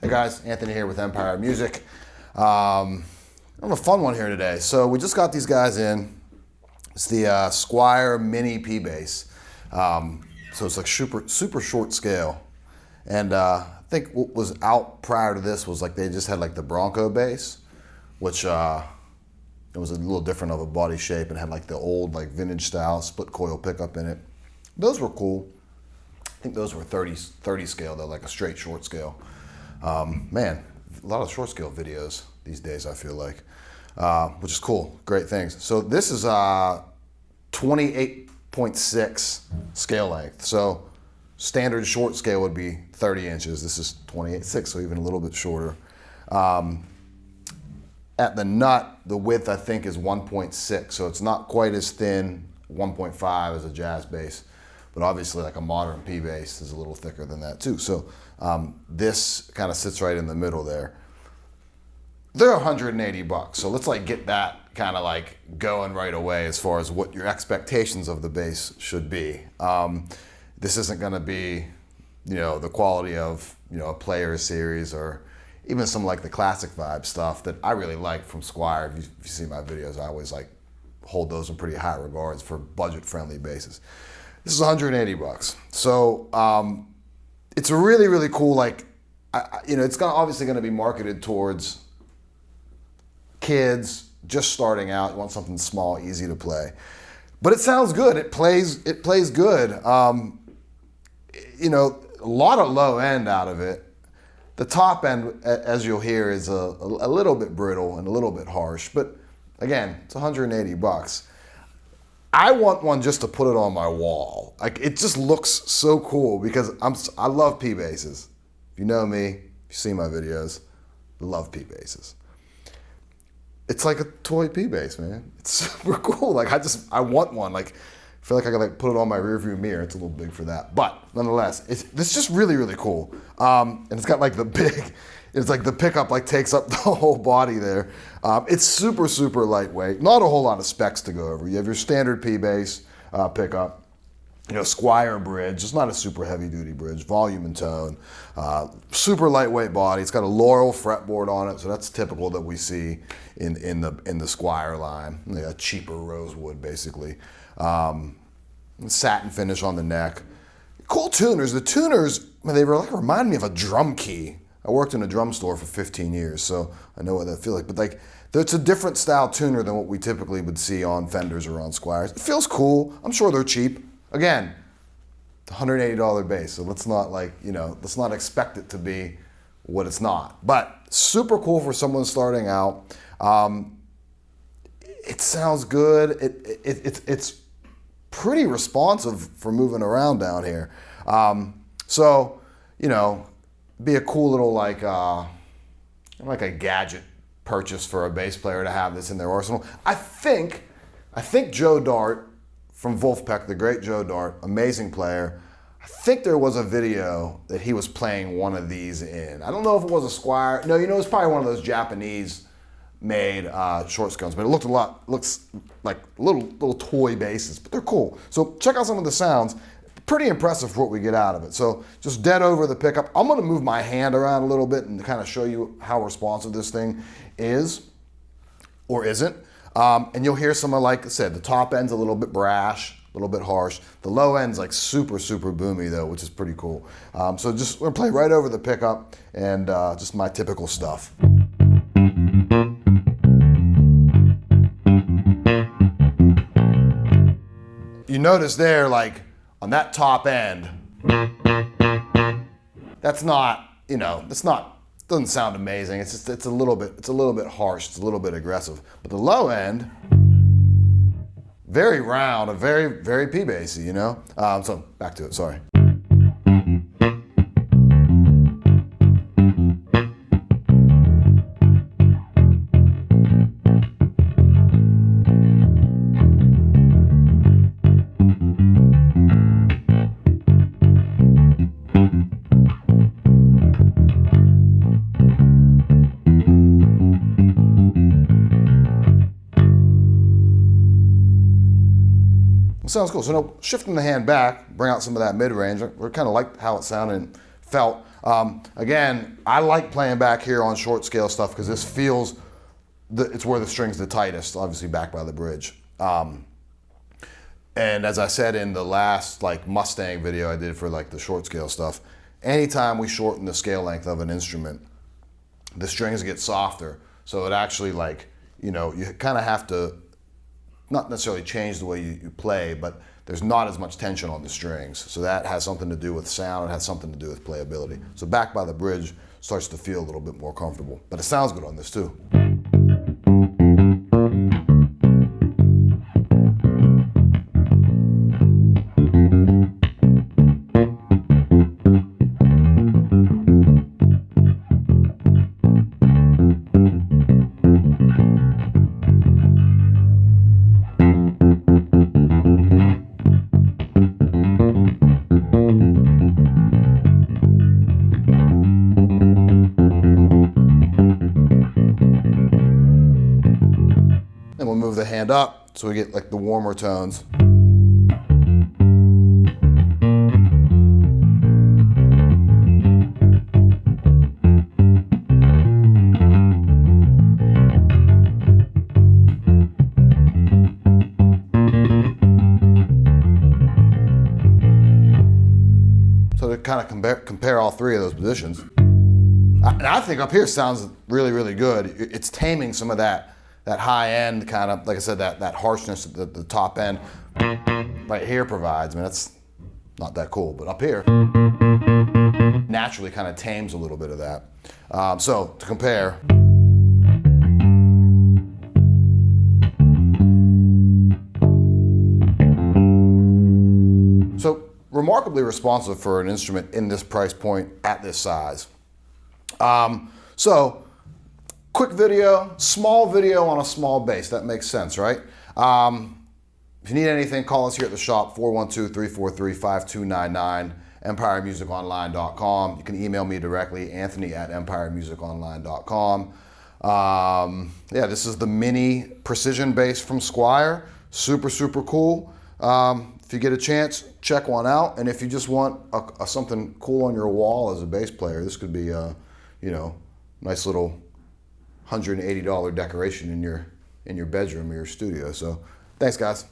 Hey guys, Anthony here with Empire Music. I have a fun one here today. So we just got these guys in. It's the Squier Mini P bass. So it's like super short scale. And I think what was out prior to this was like they just had like the Bronco bass, which it was a little different of a body shape and had like the old like vintage style split coil pickup in it. Those were cool. I think those were 30 scale though, like a straight short scale. Man, a lot of short scale videos these days, I feel like, which is cool. Great things. So this is 28.6 scale length. So standard short scale would be 30 inches. This is 28.6, so even a little bit shorter. At the nut, the width I think is 1.6, so it's not quite as thin, 1.5 as a jazz bass. But obviously like a modern P bass is a little thicker than that too. So this kind of sits right in the middle there. They're 180 bucks. So let's like get that kind of like going right away as far as what your expectations of the bass should be. This isn't gonna be, the quality of, a Player series or even some like the classic vibe stuff that I really like from Squier. If you see my videos, I always like hold those in pretty high regards for budget friendly basses. This is 180 bucks. So it's a really cool, like, it's obviously gonna be marketed towards kids just starting out. You want something small, easy to play. But it sounds good, it plays good. A lot of low end out of it. The top end, as you'll hear, is a little bit brittle and a little bit harsh, but again, it's 180 bucks. I want one just to put it on my wall. Like, it just looks so cool because I love P basses. If you know me, if you see my videos, I love P basses. It's like a toy P bass, man. It's super cool. Like, I want one. Like, I feel like I could like put it on my rearview mirror. It's a little big for that, but nonetheless, it's just really cool. And it's got like it's like the pickup like takes up the whole body there. It's super lightweight. Not a whole lot of specs to go over. You have your standard P bass pickup. Squier bridge. It's not a super heavy duty bridge. Volume and tone. Super lightweight body. It's got a Laurel fretboard on it, so that's typical that we see in the Squier line. A cheaper rosewood, basically. Satin finish on the neck. Cool tuners. The tuners, they remind me of a drum key. I worked in a drum store for 15 years, so I know what that feels like. But like, it's a different style tuner than what we typically would see on Fenders or on Squiers. It feels cool. I'm sure they're cheap. Again, $180 bass, so let's not let's not expect it to be what it's not. But super cool for someone starting out. It sounds good. It's pretty responsive for moving around down here. Be a cool little like a gadget purchase for a bass player to have this in their arsenal. I think Joe Dart from Wolfpack, the great Joe Dart, amazing player. I think there was a video that he was playing one of these in. I don't know if it was a Squier. No, it's probably one of those Japanese made short scales, but it looks like little toy basses, but they're cool. So check out some of the sounds. Pretty impressive for what we get out of it. So just dead over the pickup. I'm gonna move my hand around a little bit and kind of show you how responsive this thing is or isn't. And you'll hear some of, like I said, the top end's a little bit brash, a little bit harsh. The low end's like super boomy though, which is pretty cool. So just we're gonna play right over the pickup and just my typical stuff. You notice there, like on that top end, that's not, doesn't sound amazing. It's a little bit harsh. It's a little bit aggressive. But the low end, very round and very P bassy, So back to it. Sorry. Sounds cool. So now shifting the hand back, bring out some of that mid-range. We kind of liked how it sounded felt. Again, I like playing back here on short scale stuff because this feels, it's where the string's the tightest, obviously back by the bridge. And as I said in the last like Mustang video I did for like the short scale stuff, anytime we shorten the scale length of an instrument, the strings get softer. So it actually like, you know, you kind of have to not necessarily change the way you play, but there's not as much tension on the strings. So that has something to do with sound, it has something to do with playability. So back by the bridge starts to feel a little bit more comfortable. But it sounds good on this too. And we'll move the hand up so we get like the warmer tones. So to kind of compare all three of those positions. And I think up here sounds really, really good. It's taming some of that high end kind of, like I said, that harshness that the top end right here provides. I mean, that's not that cool, but up here naturally kind of tames a little bit of that. So to compare. So remarkably responsive for an instrument in this price point at this size. So quick video, small video on a small bass. That makes sense, right? If you need anything, call us here at the shop, 412-343-5299, empiremusiconline.com. You can email me directly, anthony@empiremusiconline.com. Yeah, this is the mini precision bass from Squier. Super, super cool. If you get a chance, check one out. And if you just want something cool on your wall as a bass player, this could be a, you know, nice little $180 decoration in your bedroom or your studio. So thanks, guys.